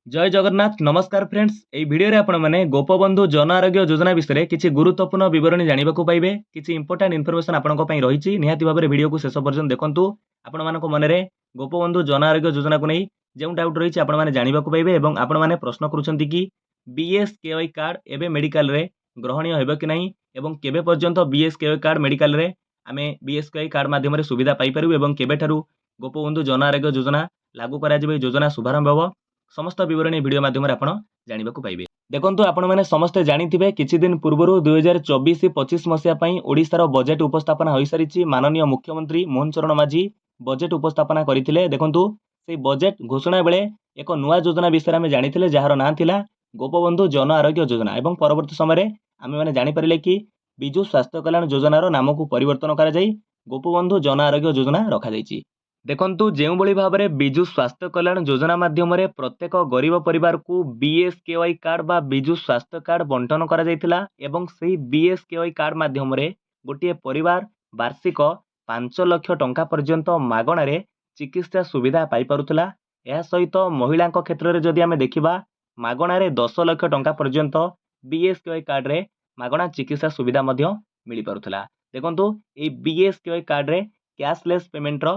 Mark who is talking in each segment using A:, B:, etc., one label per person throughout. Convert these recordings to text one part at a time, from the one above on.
A: जय जगन्नाथ नमस्कार फ्रेंड्स एई वीडियो रे आपण माने गोपबंधु जन आरोग्य योजना विषय रे किछि गुरुत्वपूर्ण विवरणी जानिबा को पाइबे। किछि इंपोर्टेंट इन्फॉर्मेशन आपनको पई रहिछि, निहाती भाबरे वीडियो को शेष पर्यंत देखंतु। आपण मानको मन रे गोपबंधु जन आरोग्य योजना को नै जेउ डाउट रहिछि आपण माने जानिबा को पाइबे एवं आपण माने प्रश्न करूछन्ति कि बीएसकेवाई कार्ड एबे मेडिकल रे ग्रहणीय हेबो कि नहीं एवं केबे पर्यंत बीएसकेवाई कार्ड मेडिकल रे आमे बीएसकेवाई कार्ड माध्यम रे सुविधा पाई परिबु एवं केबे ठारू गोपबंधु जन आरोग्य योजना लागू करा जिवे योजना शुभारंभ होबो। समस्त विवरणी वीडियो माध्यम आपण जानिबा को पाइबे। देखंतु आपण माने समस्त जानिथिबे किछि दिन पूर्वरु 2024-25 मसिया पई ओडिसा रो बजेट उपस्थापना होई सारिछि। माननीय मुख्यमंत्री मोहन चरण माझी बजेट उपस्थापना करिथिले। देखंतु सेई बजेट घोषणा बेले एक नुवा योजना विषय में जानिथिले जहार नाम थिला गोपबंधु जन आरोग्य योजना एवं परवर्ती समय रे आमे माने जानि परिले कि बिजु स्वास्थ्य कल्याण योजना रो नाम को परिवर्तन करा जाई गोपबंधु जन आरोग्य योजना रखा जाईछि। देखंतु जेउ बळी भाबरे बिजु स्वास्थ्य कल्याण योजना माध्यम रे प्रत्येक गरीब परिवार को बीएसकेवाई कार्ड बा बिजु स्वास्थ्य कार्ड बंटन करा जायतिला एवं सेही बीएसकेवाई कार्ड माध्यम रे गोटिए परिवार वार्षिक 5 लाख टंका पर्यंत मागणा रे चिकित्सा सुविधा पाई परुतला। एहा सहित महिला क्षेत्र रे जदि आमे देखिबा मागणा रे 10 लाख टंका पर्यंत बीएसकेवाई कार्ड रे मागणा चिकित्सा सुविधा मध्य मिली परुतला। देखंतु ए बीएसकेवाई कार्ड रे कैशलेस पेमेंट रो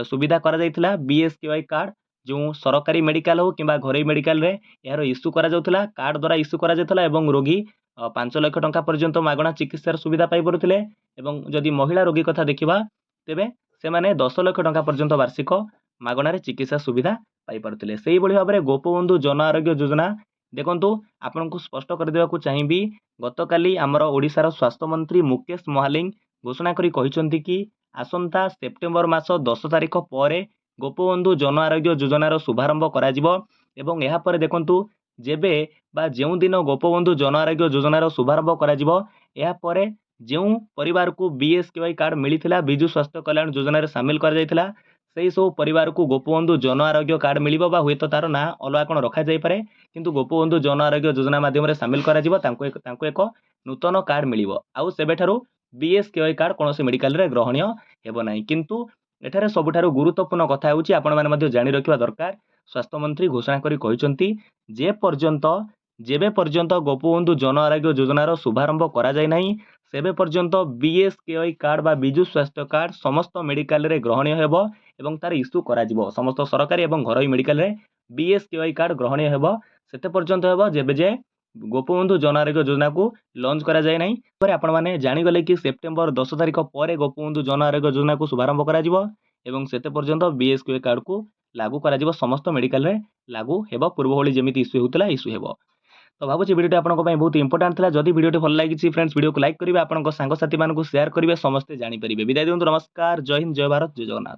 A: सुविधा करा जायतिला। बीएसकेवाई कार्ड जो सरकारी मेडिकल हो किंबा घरोई मेडिकल रे यार इश्यू करा जाउतला, कार्ड द्वारा इश्यू करा जायतिला एवं रोगी 5 लाख टंका पर्यंत मागणा चिकित्सार सुविधा पाई परुथिले एवं जदि महिला रोगी कथा देखिबा तेबे से माने 10 लाख टंका पर्यंत वार्षिक मागणा रे चिकित्सा सुविधा पाई परुथिले। सेही बळी भाबरे गोपबंधु जन आरोग्य योजना देखंतु आपनको स्पष्ट कर देबा को चाहिबी। गतकाली हमर ओडिसा रो स्वास्थ्य मंत्री मुकेश महालिंग घोषणा करी कहिसंती कि आसंता सेप्टेम्बर मास 10 तारिख पर गोपबंधु जन आरोग्य योजनार शुभारंभ करा जिवो एवं एहा पर देखंतु जेबे बा जेउ दिन गोपबंधु जन आरोग्य योजनार शुभारंभ करा जिवो एहा पर जेउ परिवार को बीएसकेवाई कार्ड मिलिथिला बिजु स्वास्थ्य कल्याण योजना रे शामिल कर जायतिला सेही सब परिवार को गोपबंधु जन आरोग्य कार्ड मिलिबो बा हुए तो तार ना अलगा कोन रखा जाय पारे, किंतु गोपबंधु जन आरोग्य योजना माध्यम रे शामिल करा जिवो तांको एक नूतन कार्ड मिलिबो। आउ सेबेठारु बीएसकेवाई कार्ड कोनोसी मेडिकल रे ग्रहणीय हेबो नाही। किंतु एठारे सबुठारु गुरुत्वपूर्ण कथा होउची आपण माने मध्ये जानि रखिबा दरकार। स्वास्थ्य मंत्री घोषणा करी कहिसंती जेबे पर्यंत गोपबंधु जन आरोग्य योजनार शुभारंभ करा जाय नाही सेबे पर्यंत बीएसकेवाई कार्ड बा बिजु स्वास्थ्य कार्ड समस्त मेडिकल रे ग्रहणीय हेबो एवं तार इश्यू करा जिवो। समस्त सरकारी एवं घरोई मेडिकल रे बीएसकेवाई कार्ड ग्रहणीय हेबो सेते पर्यंत हेबो जेबे जे गोपबंधु जन आरोग्य योजना को लॉन्च करा जाय नाही। पर आपण माने जानि गले कि सेप्टेम्बर 10 तारिख पर गोपबंधु जन आरोग्य योजना को शुभारंभ करा जिवो एवं सेते पर्यंत बीएसकेवाई कार्ड को लागू करा जिवो। समस्त मेडिकल रे लागू हेबो, पूर्व भली जेमिति इश्यू होतला इश्यू हेबो। तो भाबुची वीडियो आपनको पई बहुत इंपोर्टेंट थिला। जदि वीडियो भल लागिछि फ्रेंड्स वीडियो को लाइक करिवे, आपनको सांग साथी मानको शेयर करिवे, समस्त जानि परिबे। विदाय दियंतु, नमस्कार, जय हिंद, जय भारत, जय जगन्नाथ।